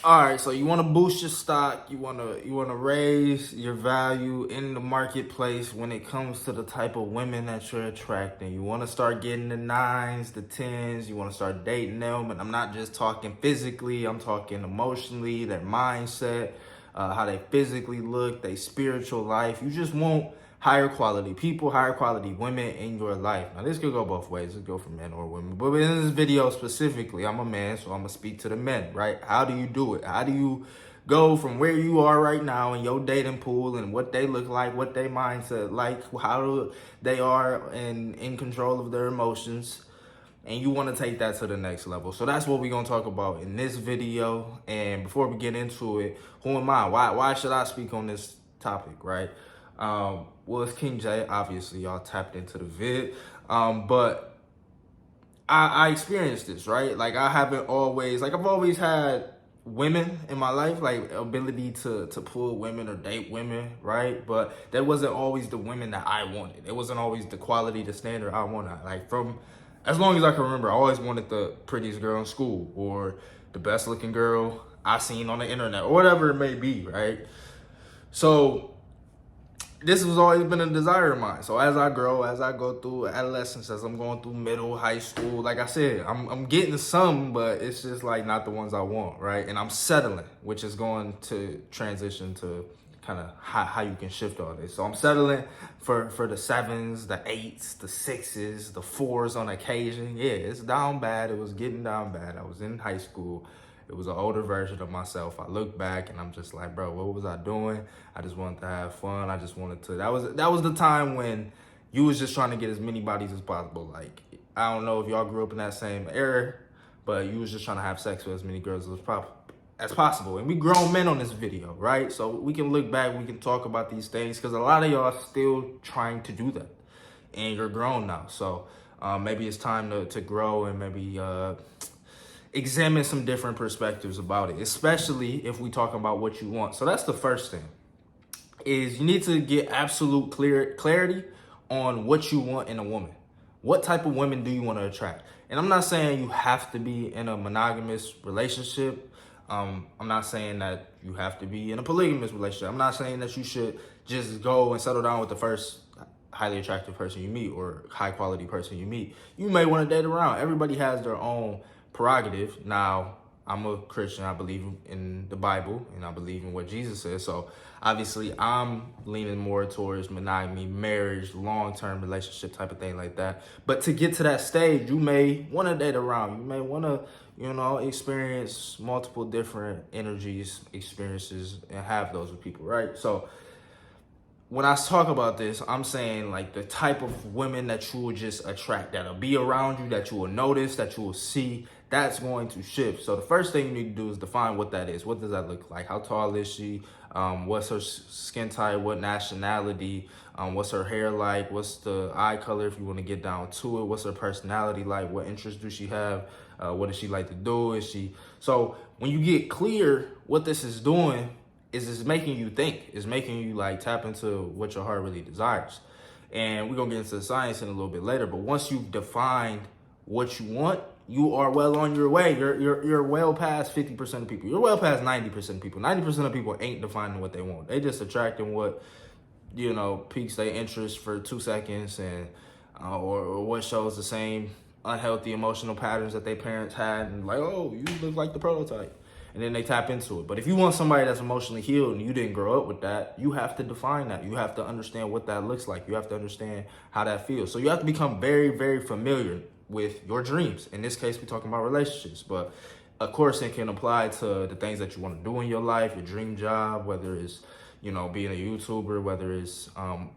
All right, so you want to boost your stock, you want to raise your value in the marketplace when it comes to the type of women that you're attracting. You want to start getting the nines, the tens, you want to start dating them, and I'm not just talking physically, I'm talking emotionally, their mindset, how they physically look, their spiritual life. You just want higher quality people, higher quality women in your life. Now, this could go both ways. It could go for men or women. But in this video specifically, I'm a man, so I'm going to speak to the men, right? How do you do it? How do you go from where you are right now in your dating pool and what they look like, what their mindset like, how they are in control of their emotions, and you want to take that to the next level. So that's what we're going to talk about in this video. And before we get into it, who am I? Why should I speak on this topic, right? Well, it's King J. Obviously, y'all tapped into the vid. But I experienced this, right? Like, I've always had women in my life, like ability to pull women or date women, right? But that wasn't always the women that I wanted. It wasn't always the quality, the standard I wanted. Like, from as long as I can remember, I always wanted the prettiest girl in school or the best looking girl I seen on the internet or whatever it may be, right? So this has always been a desire of mine. So as I grow, as I go through adolescence, as I'm going through middle, high school, like I said, I'm getting some, but it's just like not the ones I want, right? And I'm settling, which is going to transition to kind of how you can shift all this. So I'm settling for the sevens, the eights, the sixes, the fours on occasion. Yeah, it's down bad. It was getting down bad. I was in high school. It was an older version of myself. I look back and I'm just like, bro, what was I doing? I just wanted to have fun. I just wanted to. That was the time when you was just trying to get as many bodies as possible. Like, I don't know if y'all grew up in that same era, but you was just trying to have sex with as many girls as possible. And we grown men on this video, right? So we can look back, we can talk about these things, because a lot of y'all are still trying to do that. And you're grown now. So maybe it's time to grow and maybe examine some different perspectives about it, especially if we talk about what you want. So that's the first thing, is you need to get absolute clarity on what you want in a woman. What type of women do you want to attract? And I'm not saying you have to be in a monogamous relationship. I'm not saying that you have to be in a polygamous relationship. I'm not saying that you should just go and settle down with the first highly attractive person you meet or high quality person you meet. You may want to date around. Everybody has their own prerogative. Now, I'm a Christian. I believe in the Bible and I believe in what Jesus says. So obviously I'm leaning more towards monogamy, marriage, long-term relationship type of thing like that. But to get to that stage, you may want to date around. You may want to, experience multiple different energies, experiences, and have those with people, right? So when I talk about this, I'm saying like the type of women that you will just attract, that'll be around you, that you will notice, that you will see, that's going to shift. So the first thing you need to do is define what that is. What does that look like? How tall is she? What's her skin type? What nationality? What's her hair like? What's the eye color if you want to get down to it? What's her personality like? What interests do she have? What does she like to do? So when you get clear what this is doing, is it's making you think. It's making you like tap into what your heart really desires. And we're gonna get into the science in a little bit later. But once you've defined what you want, you are well on your way. You're well past 50% of people. You're well past 90% of people. 90% of people ain't defining what they want. They just attracting what piques their interest for 2 seconds, and or what shows the same unhealthy emotional patterns that their parents had, and like, oh, you look like the prototype. And then they tap into it. But if you want somebody that's emotionally healed and you didn't grow up with that, you have to define that. You have to understand what that looks like. You have to understand how that feels. So you have to become very, very familiar with your dreams. In this case, we're talking about relationships. But of course, it can apply to the things that you want to do in your life, your dream job, whether it's being a YouTuber, whether it's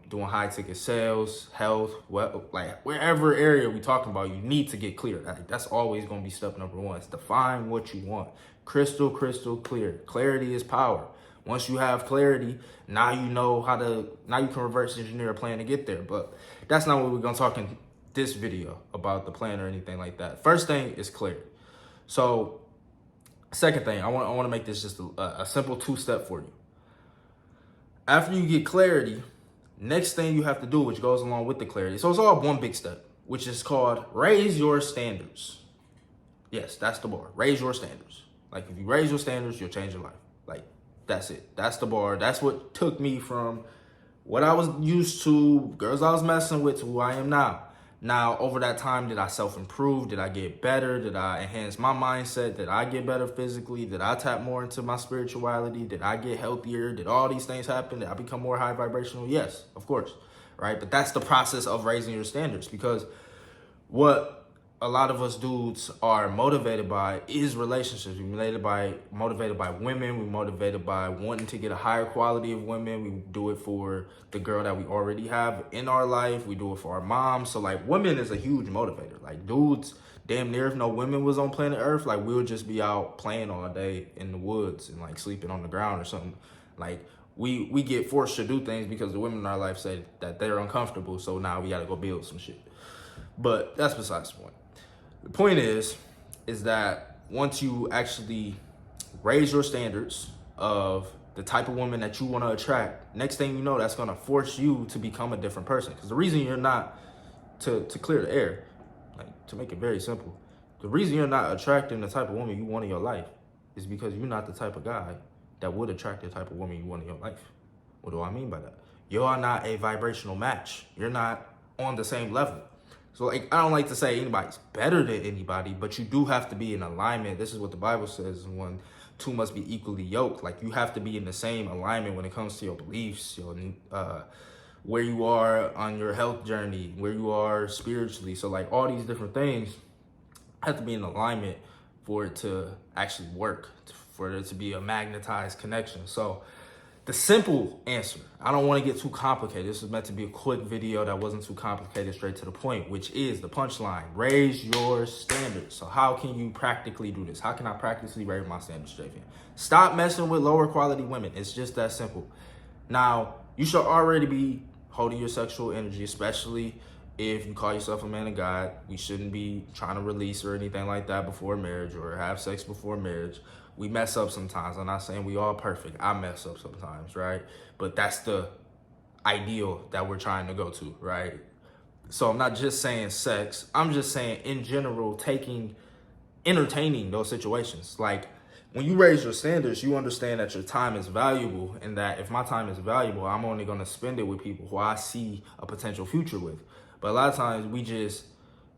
doing high ticket sales, health, like wherever area we're talking about, you need to get clear. Like, that's always going to be step number one. It's define what you want. Crystal clear. Clarity is power. Once you have clarity, now you can reverse engineer a plan to get there. But that's not what we're going to talk in this video about, the plan or anything like that. First thing is clarity. So second thing, I want to make this just a simple 2-step for you. After you get clarity, next thing you have to do, which goes along with the clarity, so it's all one big step, which is called raise your standards. Yes, that's the bar. Raise your standards. Like, if you raise your standards, you'll change your life. Like, that's it. That's the bar. That's what took me from what I was used to, girls I was messing with, to who I am now. Now, over that time, did I self-improve? Did I get better? Did I enhance my mindset? Did I get better physically? Did I tap more into my spirituality? Did I get healthier? Did all these things happen? Did I become more high vibrational? Yes, of course, right? But that's the process of raising your standards, because what a lot of us dudes are motivated by is relationships. We're motivated by women. We're motivated by wanting to get a higher quality of women. We do it for the girl that we already have in our life. We do it for our moms. So like, women is a huge motivator. Like, dudes, damn near if no women was on planet Earth, like, we would just be out playing all day in the woods and like sleeping on the ground or something. Like, we get forced to do things because the women in our life say that they're uncomfortable. So now we got to go build some shit. But that's besides the point. The point is that once you actually raise your standards of the type of woman that you want to attract, next thing you know, that's going to force you to become a different person. Because the reason you're not, to clear the air, like, to make it very simple, the reason you're not attracting the type of woman you want in your life is because you're not the type of guy that would attract the type of woman you want in your life. What do I mean by that? You are not a vibrational match. You're not on the same level. So, like, I don't like to say anybody's better than anybody, but you do have to be in alignment. This is what the Bible says, when two must be equally yoked. Like, you have to be in the same alignment when it comes to your beliefs, your where you are on your health journey, where you are spiritually. So, like, all these different things have to be in alignment for it to actually work, for it to be a magnetized connection. So, the simple answer, I don't want to get too complicated. This is meant to be a quick video that wasn't too complicated, straight to the point, which is the punchline: raise your standards. So how can you practically do this? How can I practically raise my standards, Javian? Stop messing with lower quality women. It's just that simple. Now, you should already be holding your sexual energy, especially if you call yourself a man of God. We shouldn't be trying to release or anything like that before marriage, or have sex before marriage. We mess up sometimes. I'm not saying we all perfect. I mess up sometimes, right? But that's the ideal that we're trying to go to, right? So I'm not just saying sex. I'm just saying, in general, entertaining those situations. Like, when you raise your standards, you understand that your time is valuable, and that if my time is valuable, I'm only going to spend it with people who I see a potential future with. But a lot of times we just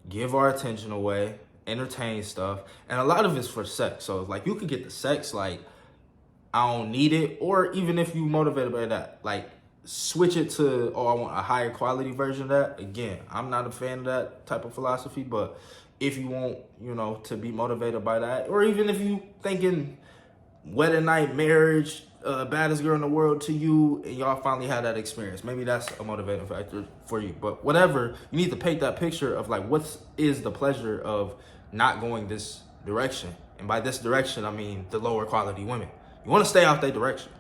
give our attention away, entertain stuff, and a lot of it's for sex. So, like, you could get the sex, like, I don't need it, or even if you motivated by that, like, switch it to, oh, I want a higher quality version of that. Again, I'm not a fan of that type of philosophy, but if you want, you know, to be motivated by that, or even if you thinking wedding night, marriage, baddest girl in the world to you, and y'all finally had that experience, maybe that's a motivating factor for you. But whatever, you need to paint that picture of, like, what is the pleasure of not going this direction. And by this direction, I mean the lower quality women. You want to stay out that direction.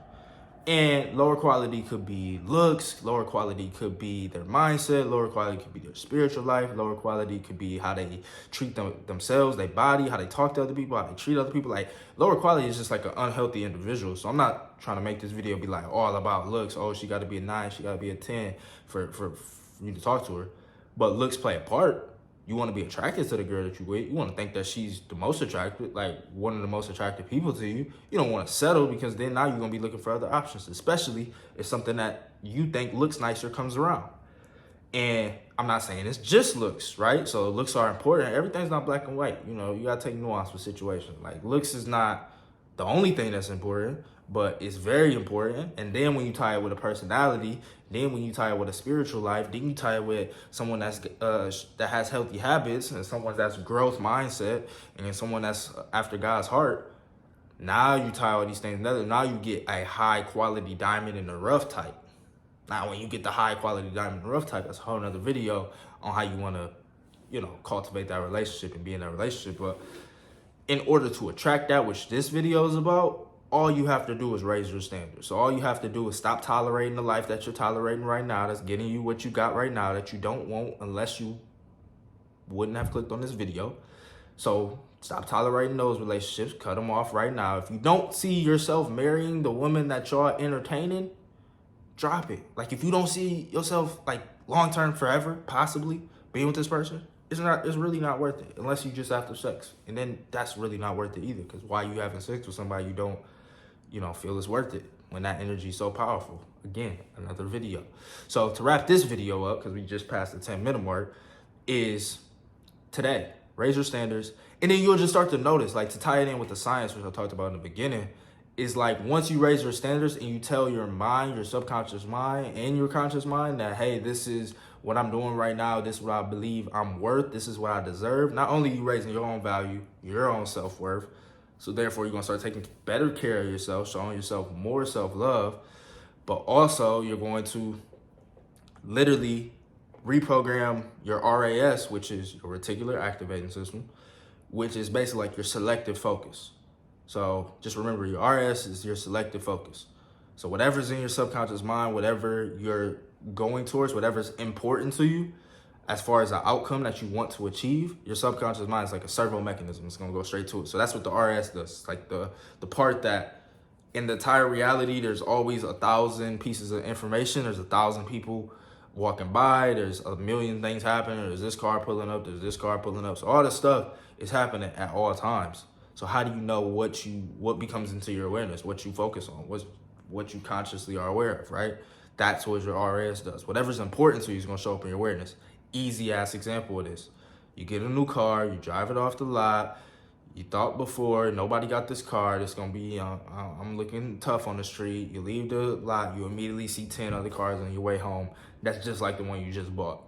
And lower quality could be looks, lower quality could be their mindset, lower quality could be their spiritual life, lower quality could be how they treat themselves, their body, how they talk to other people, how they treat other people. Like, lower quality is just like an unhealthy individual. So I'm not trying to make this video be like all about looks. Oh, she got to be a 9, she got to be a 10 for you to talk to her. But looks play a part. You want to be attracted to the girl that you with. You want to think that she's the most attractive, like one of the most attractive people to you. You don't want to settle, because then now you're going to be looking for other options, especially if something that you think looks nicer comes around. And I'm not saying it's just looks, right? So looks are important. Everything's not black and white. You know, you got to take nuance for situations. Like, looks is not the only thing that's important, but it's very important. And then when you tie it with a personality, then when you tie it with a spiritual life, then you tie it with someone that's that has healthy habits, and someone that's growth mindset, and then someone that's after God's heart. Now you tie all these things together. Now you get a high quality diamond in the rough type. Now, when you get the high quality diamond in the rough type, that's a whole nother video on how you want to, you know, cultivate that relationship and be in that relationship. But in order to attract that, which this video is about, all you have to do is raise your standards. So all you have to do is stop tolerating the life that you're tolerating right now, that's getting you what you got right now, that you don't want unless you wouldn't have clicked on this video. So stop tolerating those relationships, cut them off right now. If you don't see yourself marrying the woman that y'all entertaining, drop it. Like, if you don't see yourself, like, long-term, forever, possibly being with this person, it's really not worth it unless you just after sex. And then that's really not worth it either, because why you having sex with somebody you don't, feel is worth it when that energy is so powerful? Again, another video. So to wrap this video up, because we just passed the 10-minute mark, is today, raise your standards. And then you'll just start to notice, like, to tie it in with the science, which I talked about in the beginning, is like, once you raise your standards and you tell your mind, your subconscious mind and your conscious mind that, hey, this is what I'm doing right now, this is what I believe I'm worth, this is what I deserve. Not only are you raising your own value, your own self-worth, so therefore you're gonna start taking better care of yourself, showing yourself more self-love, but also you're going to literally reprogram your RAS, which is your reticular activating system, which is basically like your selective focus. So just remember, your RAS is your selective focus. So whatever's in your subconscious mind, whatever you're going towards, whatever's important to you, as far as the outcome that you want to achieve, your subconscious mind is like a servo mechanism. It's gonna go straight to it. So that's what the RAS does. It's like the part that in the entire reality, there's always 1,000 pieces of information. There's 1,000 people walking by. There's a million things happening. There's this car pulling up. There's this car pulling up. So all this stuff is happening at all times. So how do you know what becomes into your awareness, what you focus on, what you consciously are aware of, right? That's what your RAS does. Whatever's important to you is gonna show up in your awareness. Easy ass example of this. You get a new car, you drive it off the lot. You thought before, nobody got this car, it's gonna be, I'm looking tough on the street. You leave the lot, you immediately see 10 other cars on your way home. That's just like the one you just bought.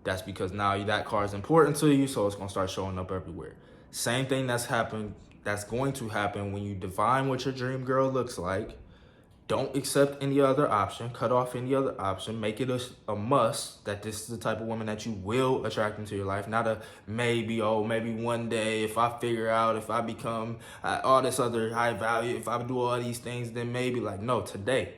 That's because now that car is important to you, so it's gonna start showing up everywhere. Same thing that's going to happen when you define what your dream girl looks like. Don't accept any other option, cut off any other option, make it a must that this is the type of woman that you will attract into your life, not a maybe one day if I figure out, if I become all this other high value, if I do all these things, then maybe. Like, no, today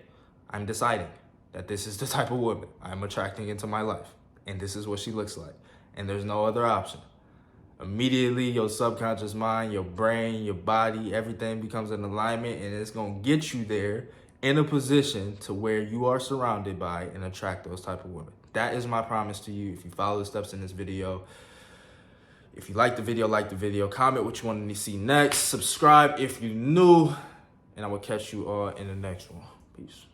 I'm deciding that this is the type of woman I'm attracting into my life, and this is what she looks like, and there's no other option. Immediately, your subconscious mind, your brain, your body, everything becomes in alignment, and it's gonna get you there in a position to where you are surrounded by and attract those type of women. That is my promise to you if you follow the steps in this video. If you like the video, comment what you want to see next, subscribe if you're new, and I will catch you all in the next one. Peace.